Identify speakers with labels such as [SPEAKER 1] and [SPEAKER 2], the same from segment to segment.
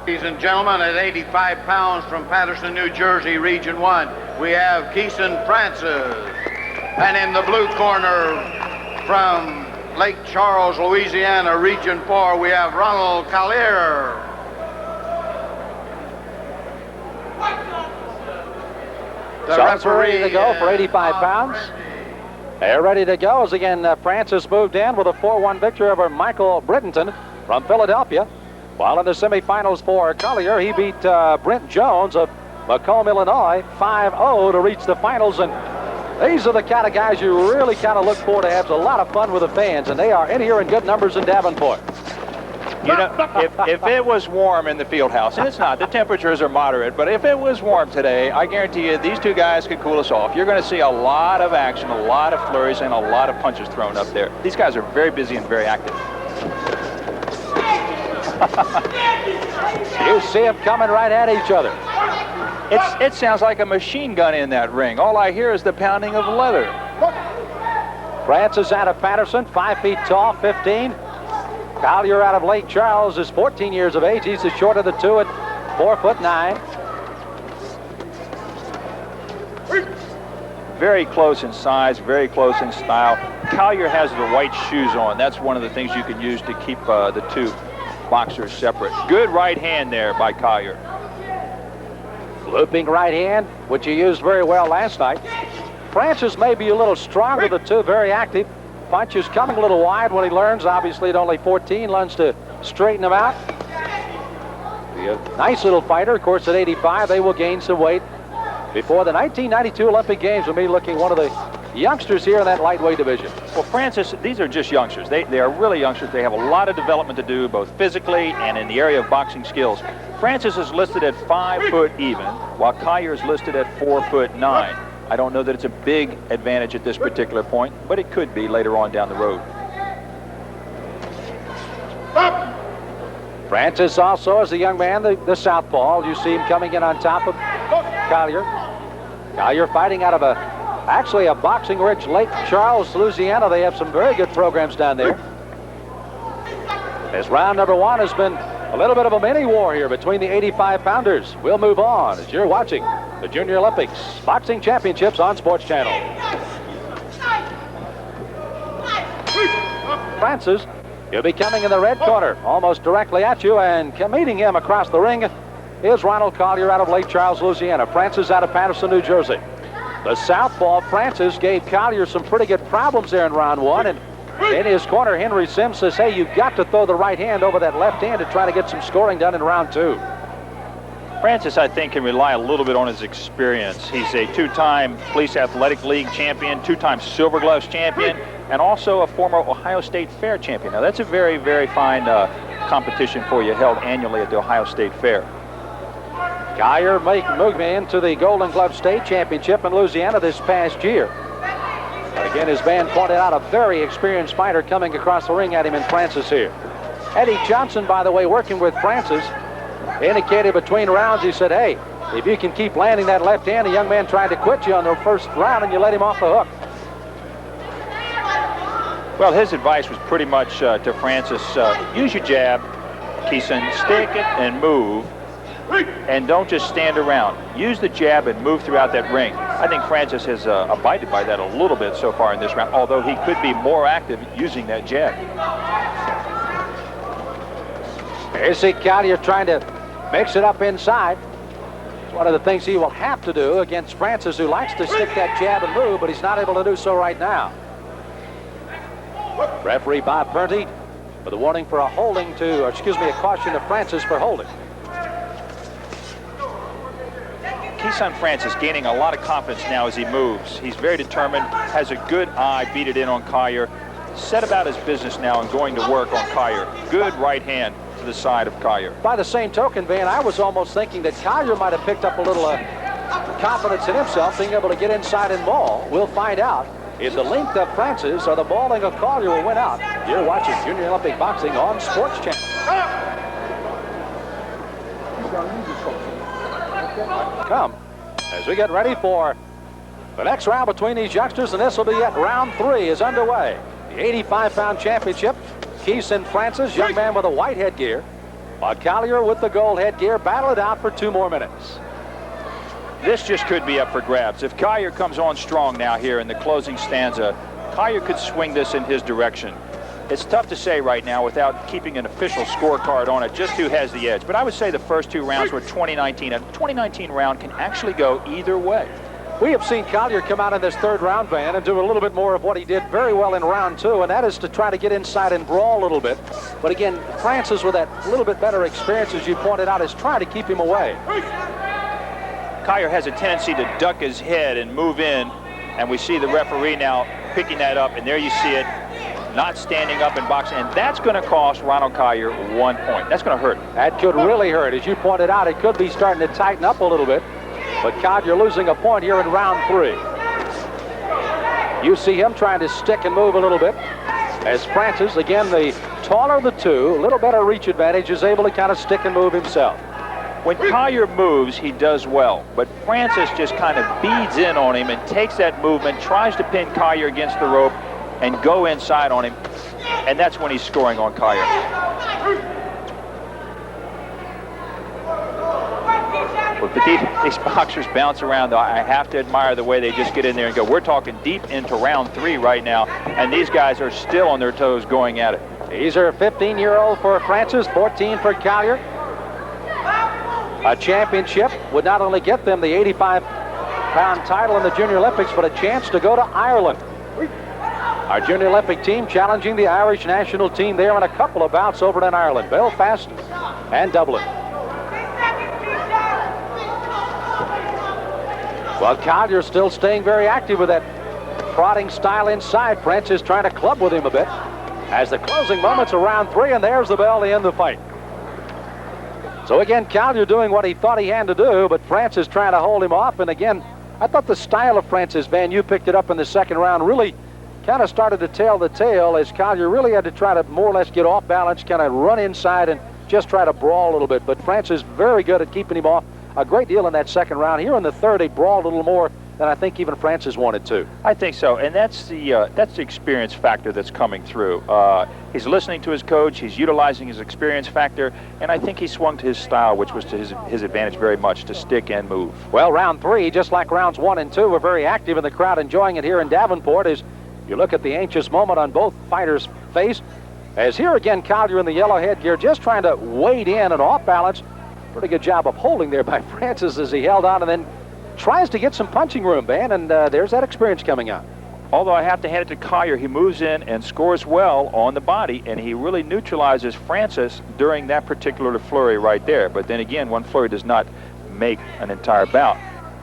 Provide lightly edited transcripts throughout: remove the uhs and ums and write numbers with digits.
[SPEAKER 1] Ladies and gentlemen, at 85 pounds from Paterson, New Jersey, Region 1, we have Keisan Francis. And in the blue corner from Lake Charles, Louisiana, Region 4, we have Ronald Callier.
[SPEAKER 2] Subs are ready to go for 85 pounds. They're ready to go as again Francis moved in with a 4-1 victory over Michael Brittenton from Philadelphia. While in the semifinals for Callier, he beat Brent Jones of Macomb, Illinois, 5-0 to reach the finals. And these are the kind of guys you really kind of look forward to have a lot of fun with the fans, and they are in here in good numbers in Davenport.
[SPEAKER 3] You know, if it was warm in the field house, and it's not, the temperatures are moderate, but if it was warm today, I guarantee you these two guys could cool us off. You're going to see a lot of action, a lot of flurries, and a lot of punches thrown up there. These guys are very busy and very active.
[SPEAKER 2] You see them coming right at each other.
[SPEAKER 3] It sounds like a machine gun in that ring. All I hear is the pounding of leather.
[SPEAKER 2] Francis out of Paterson, 5 feet tall, 15. Callier out of Lake Charles is 14 years of age. He's the short of the two at 4'9".
[SPEAKER 3] Very close in size, very close in style. Callier has the white shoes on. That's one of the things you can use to keep the two boxers separate. Good right hand there by Callier.
[SPEAKER 2] Looping right hand, which he used very well last night. Francis may be a little stronger of the two, very active. Punches coming a little wide when he learns. Obviously at only 14, learns to straighten him out. Nice little fighter. Of course, at 85, they will gain some weight. Before the 1992 Olympic Games, we'll be looking one of the youngsters here in that lightweight division.
[SPEAKER 3] Well, Francis, these are just youngsters. They are really youngsters. They have a lot of development to do, both physically and in the area of boxing skills. Francis is listed at 5 foot even, while Callier is listed at 4'9". I don't know that it's a big advantage at this particular point, but it could be later on down the road.
[SPEAKER 2] Francis also, as a young man, the southpaw. You see him coming in on top of Callier. Callier fighting out of actually a boxing-rich Lake Charles, Louisiana. They have some very good programs down there. As round number 1 has been a little bit of a mini war here between the 85-pounders. We'll move on as you're watching the Junior Olympics Boxing Championships on Sports Channel. Francis, he'll be coming in the red corner, almost directly at you, and meeting him across the ring is Ronald Callier out of Lake Charles, Louisiana. Francis out of Paterson, New Jersey. The southpaw Francis gave Callier some pretty good problems there in round 1, and in his corner, Henry Sims says, hey, you've got to throw the right hand over that left hand to try to get some scoring done in round 2.
[SPEAKER 3] Francis, I think, can rely a little bit on his experience. He's a 2-time Police Athletic League champion, 2-time Silver Gloves champion, and also a former Ohio State Fair champion. Now, that's a very, very fine competition for you, held annually at the Ohio State Fair.
[SPEAKER 2] Callier moved into the Golden Glove State Championship in Louisiana this past year. But again, as Van pointed out, a very experienced fighter coming across the ring at him in Francis here. Eddie Johnson, by the way, working with Francis, indicated between rounds, he said, hey, if you can keep landing that left hand, the young man tried to quit you on the first round and you let him off the hook.
[SPEAKER 3] Well, his advice was pretty much to Francis, use your jab, Keisan, stick it and move, and don't just stand around. Use the jab and move throughout that ring. I think Francis has abided by that a little bit so far in this round, although he could be more active using that jab.
[SPEAKER 2] Here's Callier trying to mix it up inside. It's one of the things he will have to do against Francis, who likes to stick that jab and move, but he's not able to do so right now. Referee Bob Purdy with a warning for a caution to Francis for holding.
[SPEAKER 3] Keisan Francis gaining a lot of confidence now as he moves. He's very determined, has a good eye, beat it in on Callier, set about his business now and going to work on Callier. Good right hand to the side of Callier.
[SPEAKER 2] By the same token, Van, I was almost thinking that Callier might have picked up a little confidence in himself, being able to get inside and maul. We'll find out if the length of Francis or the mauling of Callier will win out. You're watching Junior Olympic Boxing on Sports Channel. Come as we get ready for the next round between these youngsters, and this will be it. Round 3 is underway. The 85-pound championship. Keisan Francis, young man with a white headgear, While Callier with the gold headgear battle it out for 2 more minutes.
[SPEAKER 3] This just could be up for grabs. If Callier comes on strong now here in the closing stanza, Callier could swing this in his direction. It's tough to say right now without keeping an official scorecard on it just who has the edge. But I would say the first 2 rounds were 2019. A 2019 round can actually go either way.
[SPEAKER 2] We have seen Callier come out in this 3rd round, Van, and do a little bit more of what he did very well in round 2, and that is to try to get inside and brawl a little bit. But again, Francis, with that little bit better experience, as you pointed out, is trying to keep him away.
[SPEAKER 3] Callier has a tendency to duck his head and move in, and we see the referee now picking that up, and there you see it, not standing up in boxing, and that's going to cost Ronald Callier 1 point. That's going to hurt.
[SPEAKER 2] That could really hurt. As you pointed out, it could be starting to tighten up a little bit. But Callier losing a point here in round 3. You see him trying to stick and move a little bit. As Francis, again, the taller of the two, a little better reach advantage, is able to kind of stick and move himself.
[SPEAKER 3] When Callier moves, he does well. But Francis just kind of beads in on him and takes that movement, tries to pin Callier against the rope and go inside on him. And that's when he's scoring on Callier. But these boxers bounce around, though. I have to admire the way they just get in there and go. We're talking deep into round 3 right now, and these guys are still on their toes going at it.
[SPEAKER 2] These are 15-year-old for Francis, 14 for Callier. A championship would not only get them the 85-pound title in the Junior Olympics, but a chance to go to Ireland. Our Junior Olympic team challenging the Irish national team there in a couple of bouts over in Ireland, Belfast and Dublin. Well, Callier still staying very active with that prodding style inside. Francis trying to club with him a bit. As the closing moments of round 3, and there's the bell to end the fight. So again, Callier doing what he thought he had to do, but Francis trying to hold him off. And again, I thought the style of Francis, Van, you picked it up in the 2nd round, really kind of started to tell the tale as Callier really had to try to more or less get off balance, kind of run inside and just try to brawl a little bit. But Francis very good at keeping him off a great deal in that 2nd round. Here in the 3rd, he brawled a little more than I think even Francis wanted to.
[SPEAKER 3] I think so, and that's the experience factor that's coming through. He's listening to his coach, he's utilizing his experience factor, and I think he swung to his style, which was to his advantage very much, to stick and move.
[SPEAKER 2] Well, round 3, just like rounds 1 and 2, were very active in the crowd, enjoying it here in Davenport as you look at the anxious moment on both fighters' face. As here again, Callier in the yellow headgear, just trying to wade in and off balance. Pretty good job of holding there by Francis as he held on and then tries to get some punching room, Van, and there's that experience coming out.
[SPEAKER 3] Although I have to hand it to Callier, he moves in and scores well on the body, and he really neutralizes Francis during that particular flurry right there. But then again, one flurry does not make an entire bout.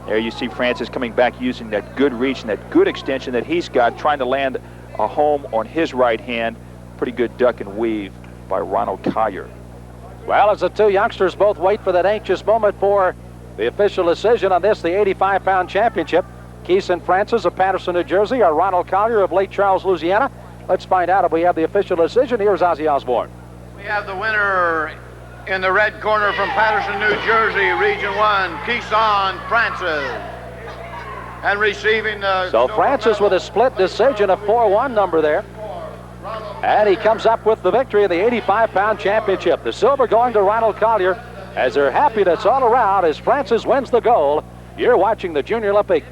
[SPEAKER 3] There you see Francis coming back using that good reach and that good extension that he's got, trying to land a home on his right hand. Pretty good duck and weave by Ronald Callier.
[SPEAKER 2] Well, as the two youngsters both wait for that anxious moment for the official decision on this, the 85-pound championship. Keisan Francis of Paterson, New Jersey, or Ronald Callier of Lake Charles, Louisiana. Let's find out if we have the official decision. Here's Ozzy Osbourne.
[SPEAKER 1] We have the winner in the red corner from Paterson, New Jersey, Region 1, Keisan Francis. And receiving the...
[SPEAKER 2] So Francis with a split decision, a 4-1 number there. And he comes up with the victory in the 85-pound championship. The silver going to Ronald Callier as their happiness all around as Francis wins the gold. You're watching the Junior Olympic